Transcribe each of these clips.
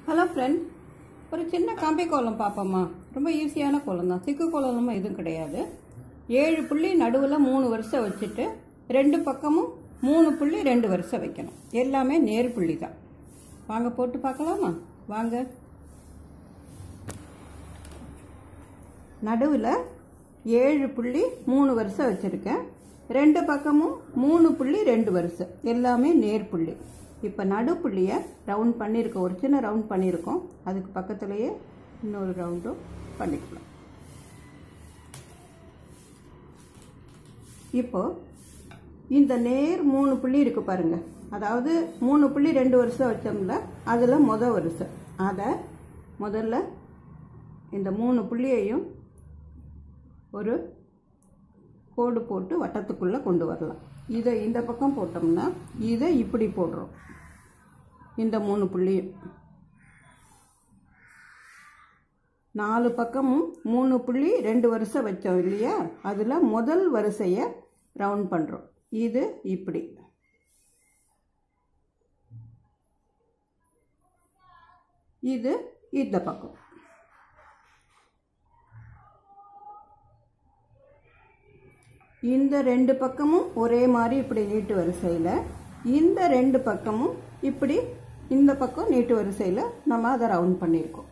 Hello friend, ஒரு சின்ன கம்பி கோலம் பார்ப்போமா? ரொம்ப ஈஸியான கோலம் தான், சிக்கு கோலமும் எதுவும் கிடையாது. 7 புள்ளி நடுவில் 3 வரிசை வச்சுட்டு 2 பக்கமும் 3 புள்ளி 2 வரிசை வைக்கணும். எல்லாமே நேர் புள்ளி தான். வாங்க போட்டு பார்க்கலாமா? வாங்க. நடுவில் 7 புள்ளி 3 வரிசை வச்சுருக்கேன். 2 பக்கமும் 3 புள்ளி 2 வரிசை, எல்லாமே நேர் புள்ளி. இப்போ நடுப்புள்ளியை ரவுண்ட் பண்ணியிருக்கோம், ஒரு சின்ன ரவுண்ட் பண்ணியிருக்கோம். அதுக்கு பக்கத்துலேயே இன்னொரு ரவுண்டும் பண்ணிக்கலாம். இப்போது இந்த நேர் 3 புள்ளி இருக்குது பாருங்கள், அதாவது 3 புள்ளி 2 வரிசை வச்சோம்ல, அதில் வரிசை. அதை முதல்ல இந்த 3 புள்ளியையும் ஒரு கோடு போட்டு வட்டத்துக்குள்ளே கொண்டு வரலாம். இதை இந்த பக்கம் போட்டோம்னா இதை இப்படி போடுறோம். இந்த 3 புள்ளியும் 4 பக்கமும் 3 புள்ளி 2 வரிசை வச்சோம் இல்லையா, அதில் முதல் வரிசையை ரவுண்ட் பண்ணுறோம். இது இப்படி. இது இந்த பக்கம். இந்த 2 பக்கமும் ஒரே மாதிரி இப்படி நீட்டு வரிசையில், இந்த 2 பக்கமும் இப்படி இந்த பக்கம் நீட்டு வரிசையில் நம்ம அதை ரவுண்ட் பண்ணியிருக்கோம்.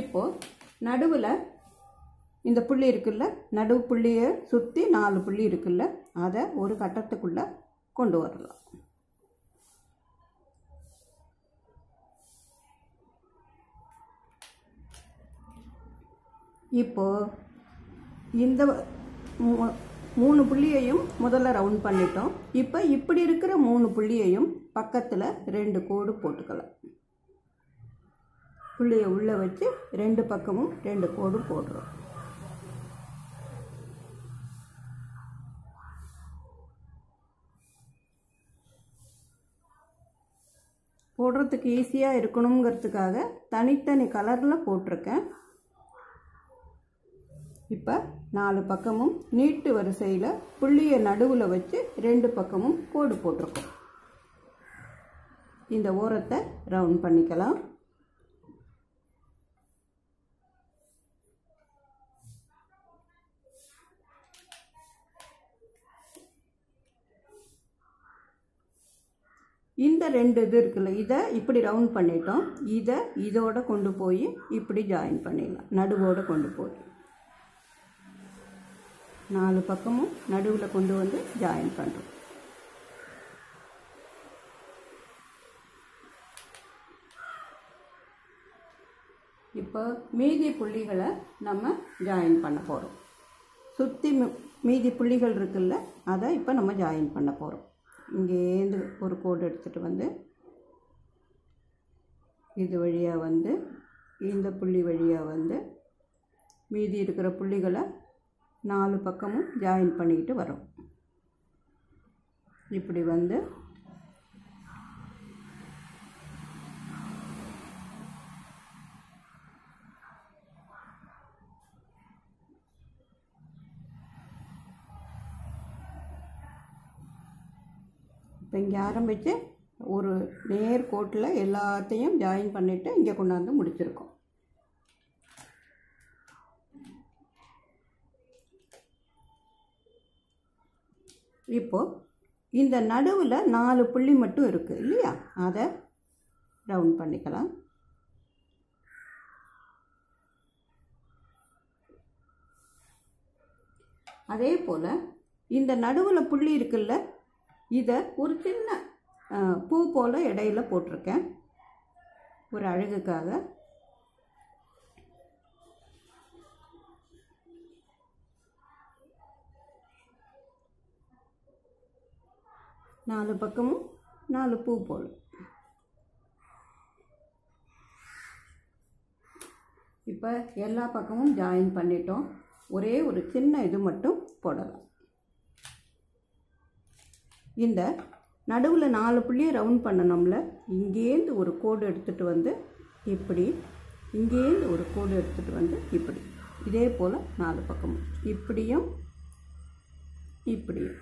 இப்போது நடுவில் இந்த புள்ளி இருக்குல்ல, நடுவு புள்ளியை சுற்றி 4 புள்ளி இருக்குல்ல, அதை ஒரு கட்டத்துக்குள்ளே கொண்டு வரலாம். இப்போது இந்த 3 புள்ளியையும் முதல்ல ரவுண்ட் பண்ணிட்டோம். இப்போ இப்படி இருக்கிற 3 புள்ளியையும் பக்கத்தில் 2 கோடு போட்டுக்கலாம். புள்ளியை உள்ளே வச்சு 2 பக்கமும் 2 கோடு போடுறோம். போடுறதுக்கு ஈஸியாக இருக்கணுங்கிறதுக்காக தனித்தனி கலரில் போட்டிருக்கேன். இப்போ 4 பக்கமும் நீட்டு வரிசையில் புள்ளியை நடுவில் வச்சு 2 பக்கமும் கோடு போட்டிருக்கோம். இந்த ஓரத்தை ரவுண்ட் பண்ணிக்கலாம். இந்த 2 இது இருக்குல்ல, இதை இப்படி ரவுண்ட் பண்ணிட்டோம். இதை இதோட கொண்டு போய் இப்படி ஜாயின் பண்ணிடலாம். நடுவோடு கொண்டு போய் 4 பக்கமும் நடுவில் கொண்டு வந்து ஜாயின் பண்ணுறோம். இப்போ மீதி புள்ளிகளை நம்ம ஜாயின் பண்ண போகிறோம். சுற்றி மீதி புள்ளிகள் இருக்குல்ல, அதை இப்போ நம்ம ஜாயின் பண்ண போகிறோம். இங்கேருந்து ஒரு கோடு எடுத்துகிட்டு வந்து இது வழியாக வந்து இந்த புள்ளி வழியாக வந்து மீதி இருக்கிற புள்ளிகளை 4 பக்கமும் ஜாயின் பண்ணிக்கிட்டு வரோம். இப்படி வந்து இப்போ இங்கே ஆரம்பித்து ஒரு நேர் கோட்டில் எல்லாத்தையும் ஜாயின் பண்ணிவிட்டு இங்கே கொண்டாந்து முடிச்சிருக்கோம். இப்போது இந்த நடுவில் 4 புள்ளி மட்டும் இருக்குது இல்லையா, அதை ரவுண்ட் பண்ணிக்கலாம். அதே போல் இந்த நடுவில் புள்ளி இருக்குல்ல, இதை ஒரு சின்ன பூ போல் இடையில போட்டிருக்கேன் ஒரு அழகுக்காக. நாலு பக்கமும் 4 பூ போல். இப்போ எல்லா பக்கமும் ஜாயின் பண்ணிட்டோம். ஒரே ஒரு சின்ன இது மட்டும் போடலாம். இந்த நடுவில் 4 புள்ளியை ரவுண்ட் பண்ணணும்ல, இங்கேருந்து ஒரு கோடு எடுத்துகிட்டு வந்து இப்படி, இங்கேருந்து ஒரு கோடு எடுத்துகிட்டு வந்து இப்படி, இதே போல் 4 பக்கமும் இப்படியும் இப்படியும்.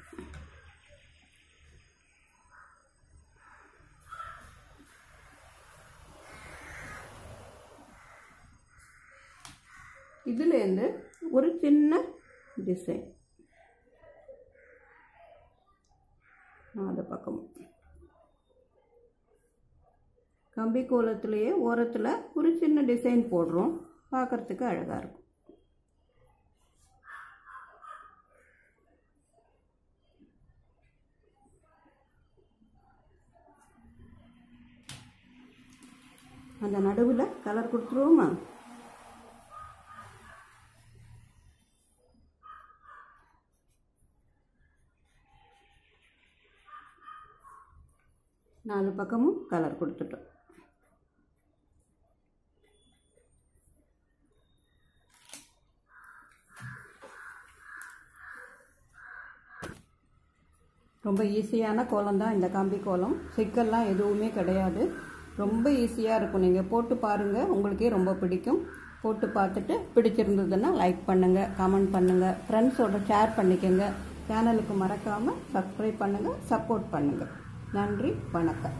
இதுலேருந்து ஒரு சின்ன டிசைன் 4 பக்கமும் கம்பி கோலத்திலேயே ஓரத்தில் ஒரு சின்ன டிசைன் போடுறோம். பார்க்குறதுக்கு அழகாக இருக்கும். அந்த நடுவில் கலர் கொடுத்துருவோமா? நாலு பக்கமும் கலர் கொடுத்துட்டோம். ரொம்ப ஈஸியான கோலம் தான் இந்த கம்பி கோலம். சிக்கல்லாம் எதுவுமே கிடையாது. ரொம்ப ஈஸியாக இருக்கும். நீங்கள் போட்டு பாருங்கள், உங்களுக்கே ரொம்ப பிடிக்கும். போட்டு பார்த்துட்டு பிடிச்சிருந்ததுன்னா லைக் பண்ணுங்கள், கமெண்ட் பண்ணுங்கள், ஃப்ரெண்ட்ஸோட ஷேர் பண்ணிக்கோங்க. சேனலுக்கு மறக்காமல் சப்ஸ்கிரைப் பண்ணுங்கள், சப்போர்ட் பண்ணுங்கள். நன்றி, வணக்கம்.